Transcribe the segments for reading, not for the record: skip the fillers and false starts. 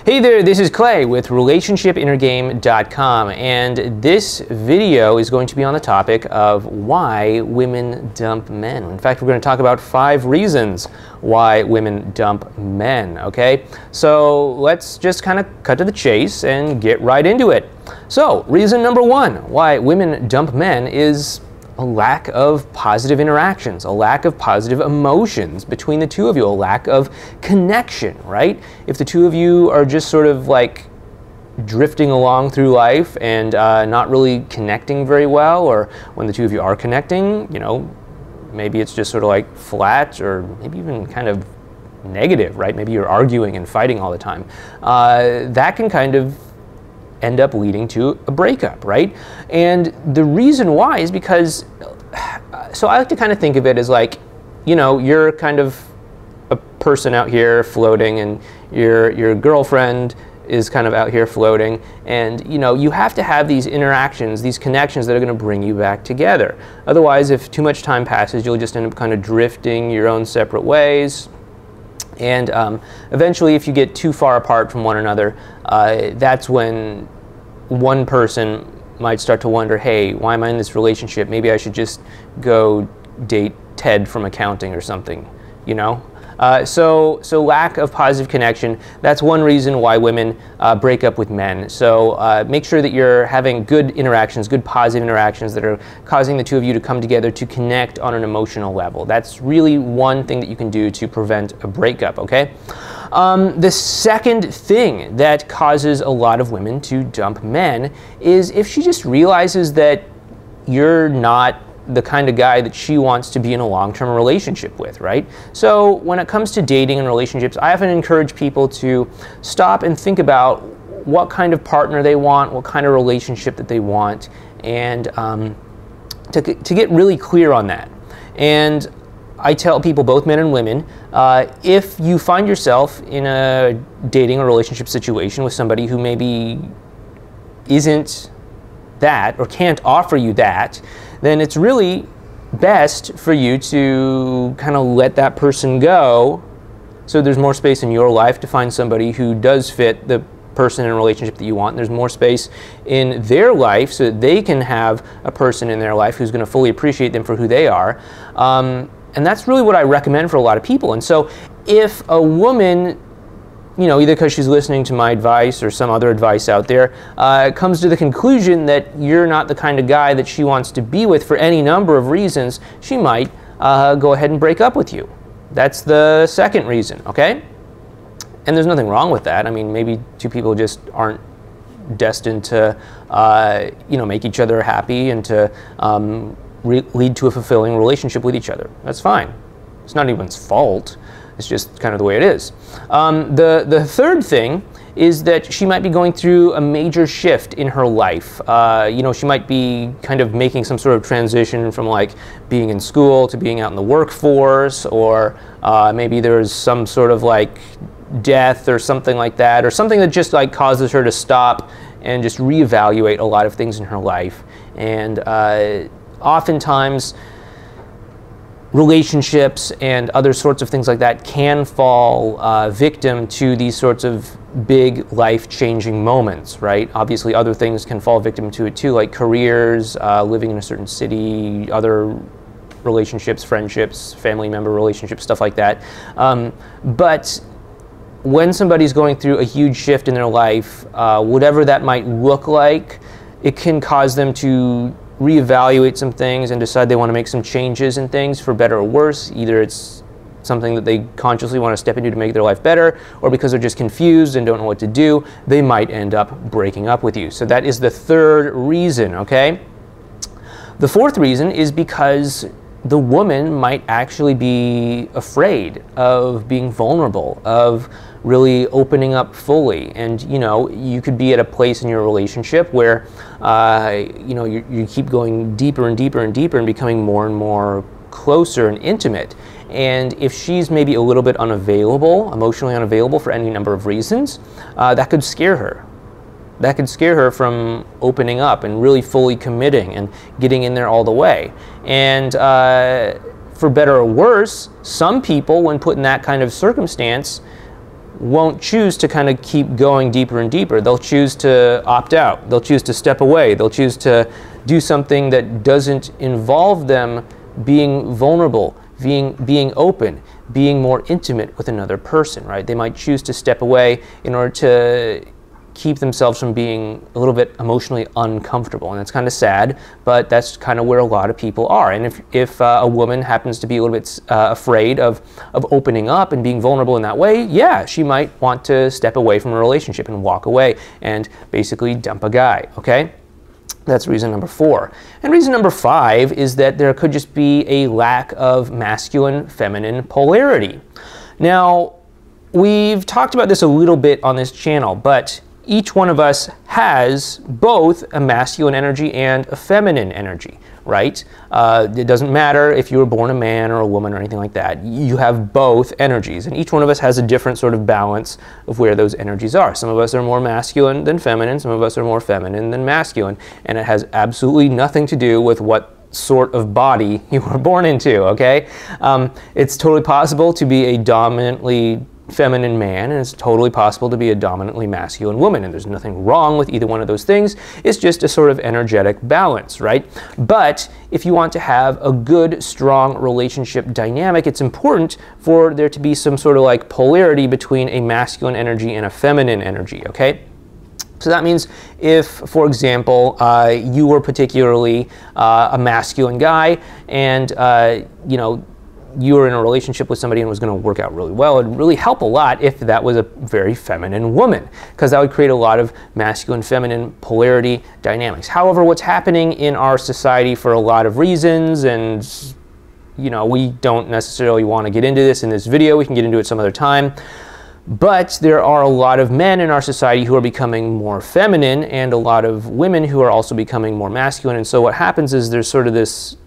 Hey there, this is Clay with RelationshipInnerGame.com, and this video is going to be on the topic of why women dump men. In fact, we're going to talk about 5 reasons why women dump men, okay? So let's just kind of cut to the chase and get right into it. So, reason number 1 why women dump men is a lack of positive interactions, a lack of positive emotions between the two of you, a lack of connection, right? If the two of you are just sort of like drifting along through life and not really connecting very well, or when the two of you are connecting, you know, maybe it's just sort of like flat or maybe even kind of negative, right? Maybe you're arguing and fighting all the time. That can kind of end up leading to a breakup, right? And the reason why is because, so I like to kind of think of it as like, you know, you're kind of a person out here floating, and your girlfriend is kind of out here floating, and you know, you have to have these interactions, these connections that are going to bring you back together. Otherwise, if too much time passes, you'll just end up kind of drifting your own separate ways. And eventually, if you get too far apart from one another, that's when one person might start to wonder, hey, why am I in this relationship? Maybe I should just go date Ted from accounting or something, you know? So lack of positive connection, that's one reason why women break up with men. So make sure that you're having good interactions, good positive interactions that are causing the two of you to come together to connect on an emotional level. That's really one thing that you can do to prevent a breakup, okay? The second thing that causes a lot of women to dump men is if she just realizes that you're not the kind of guy that she wants to be in a long-term relationship with, right? So when it comes to dating and relationships, I often encourage people to stop and think about what kind of partner they want, what kind of relationship that they want, and to get really clear on that. And I tell people, both men and women, if you find yourself in a dating or relationship situation with somebody who maybe isn't that or can't offer you that, then it's really best for you to kind of let that person go, so there's more space in your life to find somebody who does fit the person in a relationship that you want. And there's more space in their life so that they can have a person in their life who's going to fully appreciate them for who they are. And that's really what I recommend for a lot of people. And so if a woman, you know, either because she's listening to my advice or some other advice out there, comes to the conclusion that you're not the kind of guy that she wants to be with for any number of reasons, she might go ahead and break up with you. That's the second reason, okay? And there's nothing wrong with that. I mean, maybe two people just aren't destined to, you know, make each other happy and to lead to a fulfilling relationship with each other. That's fine. It's not anyone's fault. It's just kind of the way it is. The third thing is that she might be going through a major shift in her life. You know, she might be kind of making some sort of transition from like being in school to being out in the workforce, or maybe there's some sort of like death or something like that, or something that just like causes her to stop and just reevaluate a lot of things in her life. And oftentimes, relationships and other sorts of things like that can fall victim to these sorts of big life-changing moments, right? Obviously, other things can fall victim to it too, like careers, living in a certain city, other relationships, friendships, family member relationships, stuff like that. But when somebody's going through a huge shift in their life, whatever that might look like, it can cause them to reevaluate some things and decide they want to make some changes in things for better or worse. Either it's something that they consciously want to step into to make their life better, or because they're just confused and don't know what to do, they might end up breaking up with you. So that is the third reason, okay? The fourth reason is because the woman might actually be afraid of being vulnerable, of really opening up fully. And you know, you could be at a place in your relationship where you know, you keep going deeper and deeper and deeper and becoming more and more closer and intimate. And if she's maybe a little bit unavailable, emotionally unavailable for any number of reasons, that could scare her. That could scare her from opening up and really fully committing and getting in there all the way. And for better or worse, some people, when put in that kind of circumstance, won't choose to kind of keep going deeper and deeper. They'll choose to opt out. They'll choose to step away. They'll choose to do something that doesn't involve them being vulnerable, being open, being more intimate with another person, right? They might choose to step away in order to keep themselves from being a little bit emotionally uncomfortable. And that's kind of sad, but that's kind of where a lot of people are. And if a woman happens to be a little bit afraid of opening up and being vulnerable in that way, yeah, she might want to step away from a relationship and walk away and basically dump a guy, okay? That's reason number 4. And reason number 5 is that there could just be a lack of masculine-feminine polarity. Now, we've talked about this a little bit on this channel, but each one of us has both a masculine energy and a feminine energy, right? It doesn't matter if you were born a man or a woman or anything like that. You have both energies, and each one of us has a different sort of balance of where those energies are. Some of us are more masculine than feminine, some of us are more feminine than masculine, and it has absolutely nothing to do with what sort of body you were born into, okay? It's totally possible to be a dominantly feminine man, and it's totally possible to be a dominantly masculine woman, and there's nothing wrong with either one of those things. It's just a sort of energetic balance, right? But if you want to have a good, strong relationship dynamic, it's important for there to be some sort of like polarity between a masculine energy and a feminine energy, okay? So that means if, for example, you were particularly a masculine guy, and you know, you were in a relationship with somebody and it was going to work out really well, it'd really help a lot if that was a very feminine woman, because that would create a lot of masculine-feminine polarity dynamics. However, what's happening in our society for a lot of reasons, and you know, we don't necessarily want to get into this in this video, we can get into it some other time, but there are a lot of men in our society who are becoming more feminine and a lot of women who are also becoming more masculine. And so what happens is there's sort of this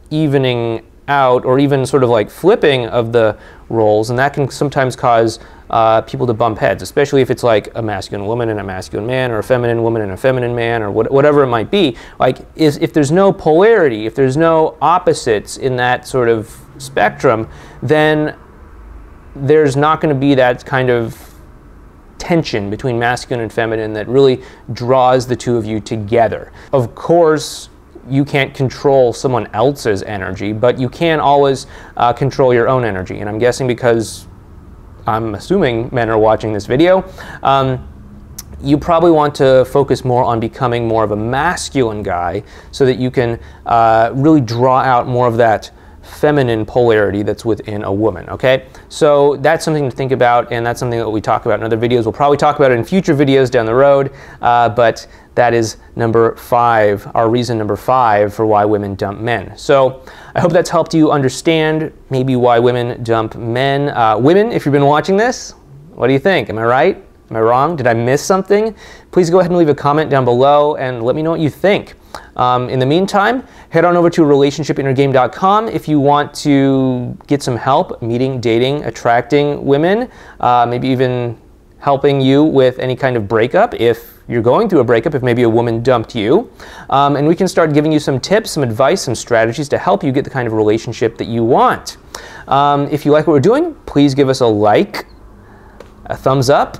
evening out, or even sort of like flipping of the roles, and that can sometimes cause people to bump heads, especially if it's like a masculine woman and a masculine man, or a feminine woman and a feminine man, or whatever it might be. Like, if there's no polarity, if there's no opposites in that sort of spectrum, then there's not going to be that kind of tension between masculine and feminine that really draws the two of you together. Of course, you can't control someone else's energy, but you can always control your own energy. And I'm guessing, because I'm assuming men are watching this video, you probably want to focus more on becoming more of a masculine guy so that you can really draw out more of that feminine polarity that's within a woman, okay? So that's something to think about, and that's something that we talk about in other videos. We'll probably talk about it in future videos down the road, but that is number 5, our reason number 5 for why women dump men. So I hope that's helped you understand maybe why women dump men. Women, if you've been watching this, what do you think? Am I right? Am I wrong? Did I miss something? Please go ahead and leave a comment down below and let me know what you think. In the meantime, head on over to relationshipinnergame.com if you want to get some help meeting, dating, attracting women, maybe even helping you with any kind of breakup if you're going through a breakup, if maybe a woman dumped you. And we can start giving you some tips, some advice, some strategies to help you get the kind of relationship that you want. If you like what we're doing, please give us a like, a thumbs up,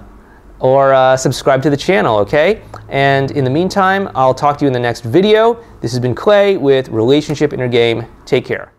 or subscribe to the channel, okay? And in the meantime, I'll talk to you in the next video. This has been Clay with Relationship Inner Game. Take care.